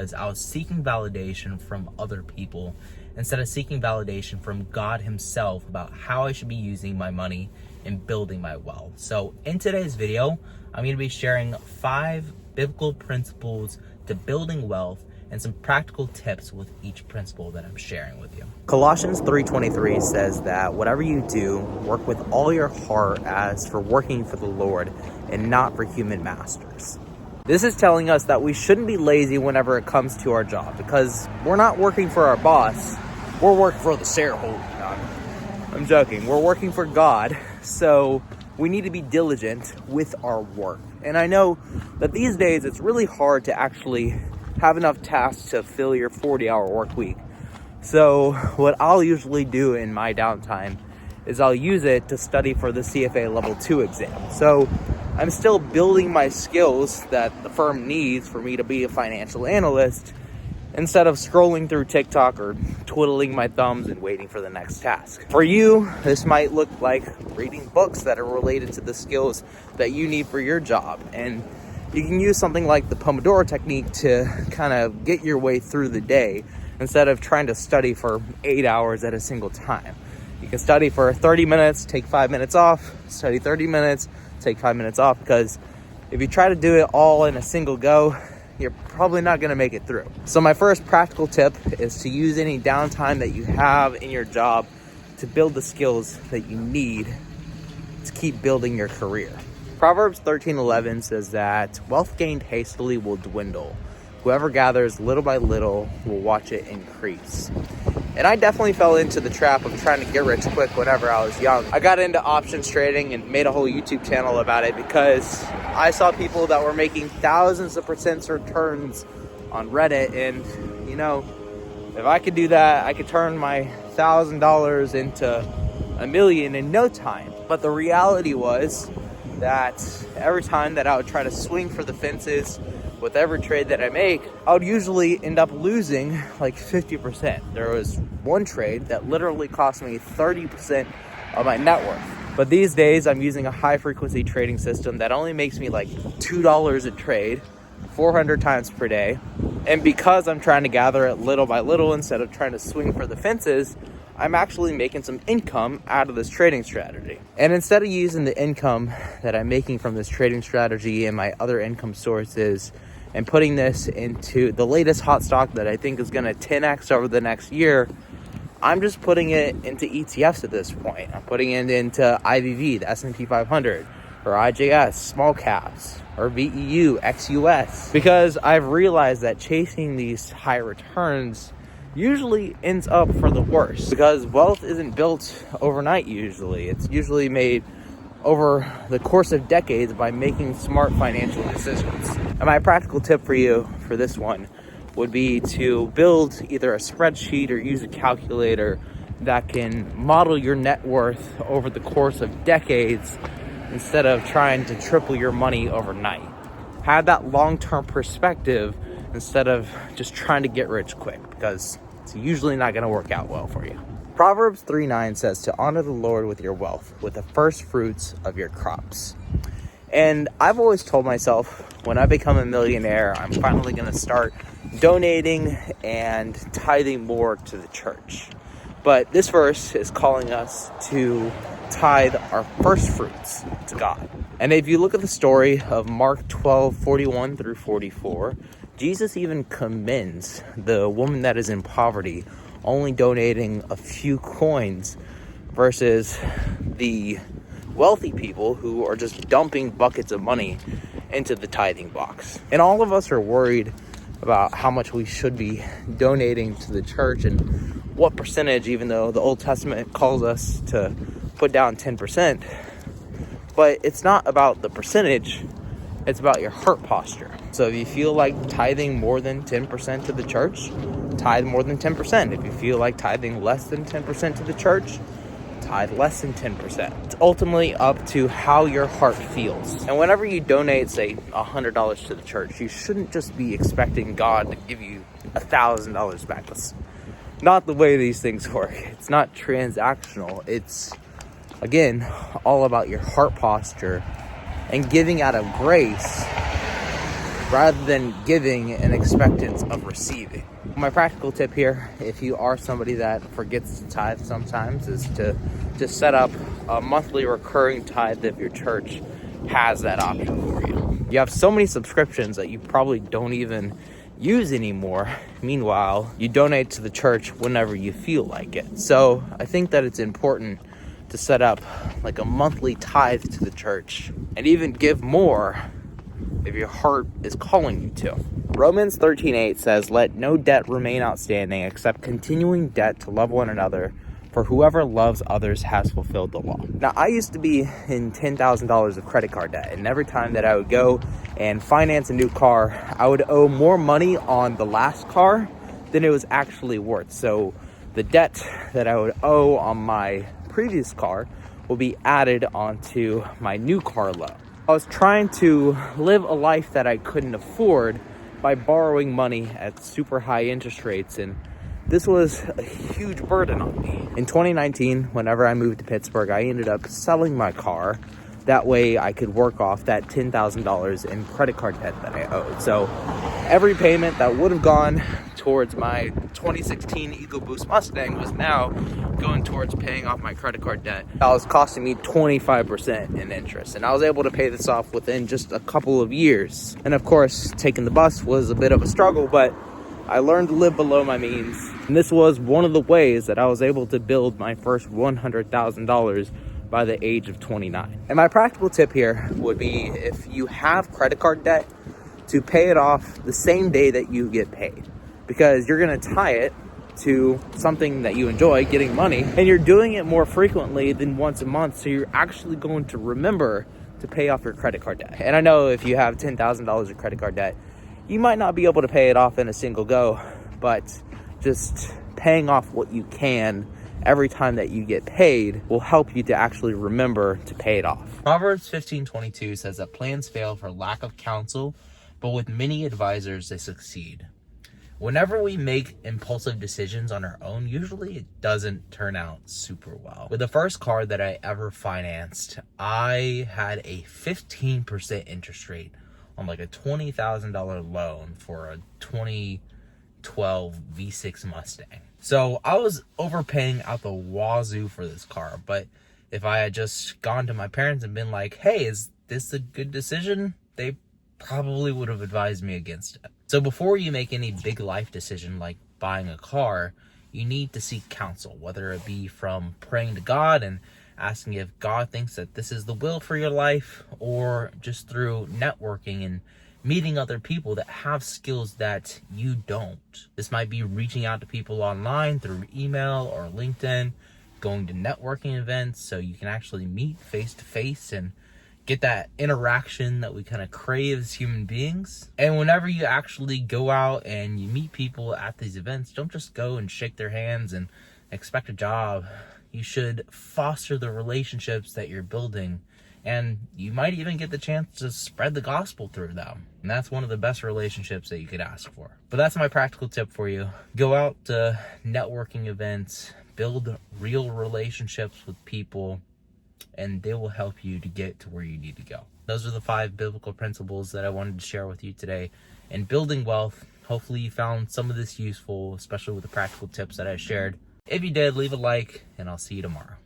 As I was seeking validation from other people instead of seeking validation from God himself about how I should be using my money and building my wealth. So in today's video, I'm going to be sharing 5 biblical principles to building wealth and some practical tips with each principle that I'm sharing with you. Colossians 3:23 says that whatever you do, work with all your heart as for working for the Lord and not for human masters. This is telling us that we shouldn't be lazy whenever it comes to our job, because we're not working for our boss, we're working for the shareholder. I'm joking, we're working for God, so we need to be diligent with our work. And I know that these days it's really hard to actually have enough tasks to fill your 40-hour work week. So what I'll usually do in my downtime is I'll use it to study for the CFA level 2 exam. So I'm still building my skills that the firm needs for me to be a financial analyst instead of scrolling through TikTok or twiddling my thumbs and waiting for the next task. For you, this might look like reading books that are related to the skills that you need for your job. And you can use something like the Pomodoro technique to kind of get your way through the day instead of trying to study for 8 hours at a single time. You can study for 30 minutes, take 5 minutes off, study 30 minutes, take 5 minutes off, because if you try to do it all in a single go, you're probably not going to make it through. So my first practical tip is to use any downtime that you have in your job to build the skills that you need to keep building your career. Proverbs 13:11 says that wealth gained hastily will dwindle. Whoever gathers little by little will watch it increase. And I definitely fell into the trap of trying to get rich quick whenever I was young. I got into options trading and made a whole YouTube channel about it because I saw people that were making thousands of % returns on Reddit. And, you know, if I could do that, I could turn my $1,000 into $1 million in no time. But the reality was that every time that I would try to swing for the fences with every trade that I make, I would usually end up losing like 50%. There was one trade that literally cost me 30% of my net worth. But these days I'm using a high frequency trading system that only makes me like $2 a trade, 400 times per day. And because I'm trying to gather it little by little instead of trying to swing for the fences, I'm actually making some income out of this trading strategy. And instead of using the income that I'm making from this trading strategy and my other income sources and putting this into the latest hot stock that I think is going to 10x over the next year, I'm just putting it into ETFs at this point. I'm putting it into IVV, the S&P 500, or IJS, small caps, or VEU, XUS, because I've realized that chasing these high returns usually ends up for the worst, because wealth isn't built overnight usually. It's usually made over the course of decades by making smart financial decisions. And my practical tip for you for this one would be to build either a spreadsheet or use a calculator that can model your net worth over the course of decades instead of trying to triple your money overnight. Have that long-term perspective instead of just trying to get rich quick, because it's usually not going to work out well for you. Proverbs 3:9 says to honor the Lord with your wealth, with the first fruits of your crops. And I've always told myself, when I become a millionaire, I'm finally going to start donating and tithing more to the church. But this verse is calling us to tithe our first fruits to God. And if you look at the story of Mark 12:41 through 44, Jesus even commends the woman that is in poverty only donating a few coins versus the wealthy people who are just dumping buckets of money into the tithing box. And all of us are worried about how much we should be donating to the church and what percentage, even though the Old Testament calls us to put down 10%. But it's not about the percentage, it's about your heart posture. So if you feel like tithing more than 10% to the church, tithe more than 10%. If you feel like tithing less than 10% to the church, tithe less than 10%. It's ultimately up to how your heart feels. And whenever you donate, say, $100 to the church, you shouldn't just be expecting God to give you $1,000 back. That's not the way these things work. It's not transactional. It's, again, all about your heart posture and giving out of grace rather than giving in expectance of receiving. My practical tip here, if you are somebody that forgets to tithe sometimes, is to just set up a monthly recurring tithe if your church has that option for you. You have so many subscriptions that you probably don't even use anymore. Meanwhile, you donate to the church whenever you feel like it. So I think that it's important to set up like a monthly tithe to the church and even give more if your heart is calling you to. Romans 13:8 says, "Let no debt remain outstanding except continuing debt to love one another, for whoever loves others has fulfilled the law." Now, I used to be in $10,000 of credit card debt, and every time that I would go and finance a new car, I would owe more money on the last car than it was actually worth. So the debt that I would owe on my previous car will be added onto my new car loan. I was trying to live a life that I couldn't afford by borrowing money at super high interest rates, and this was a huge burden on me. In 2019, whenever I moved to Pittsburgh, I ended up selling my car. That way I could work off that $10,000 in credit card debt that I owed. So every payment that would have gone towards my 2016 EcoBoost Mustang was now going towards paying off my credit card debt. That was costing me 25% in interest, and I was able to pay this off within just a couple of years. And of course, taking the bus was a bit of a struggle, but I learned to live below my means. And this was one of the ways that I was able to build my first $100,000 by the age of 29. And my practical tip here would be, if you have credit card debt, to pay it off the same day that you get paid, because you're gonna tie it to something that you enjoy, getting money, and you're doing it more frequently than once a month, so you're actually going to remember to pay off your credit card debt. And I know if you have $10,000 of credit card debt, you might not be able to pay it off in a single go, but just paying off what you can every time that you get paid will help you to actually remember to pay it off. Proverbs 15:22 says that plans fail for lack of counsel, but with many advisors they succeed. Whenever we make impulsive decisions on our own, usually it doesn't turn out super well. With the first car that I ever financed, I had a 15% interest rate on like a $20,000 loan for a 2012 V6 Mustang. So I was overpaying out the wazoo for this car, but if I had just gone to my parents and been like, "Hey, is this a good decision?" they probably would have advised me against it. So before you make any big life decision like buying a car, you need to seek counsel, whether it be from praying to God and asking if God thinks that this is the will for your life, or just through networking and meeting other people that have skills that you don't. This might be reaching out to people online through email or LinkedIn, going to networking events so you can actually meet face to face and get that interaction that we kind of crave as human beings. And whenever you actually go out and you meet people at these events, don't just go and shake their hands and expect a job. You should foster the relationships that you're building, and you might even get the chance to spread the gospel through them. And that's one of the best relationships that you could ask for. But that's my practical tip for you. Go out to networking events, build real relationships with people, and they will help you to get to where you need to go. Those are the 5 biblical principles that I wanted to share with you today in building wealth. Hopefully you found some of this useful, especially with the practical tips that I shared. If you did, leave a like, and I'll see you tomorrow.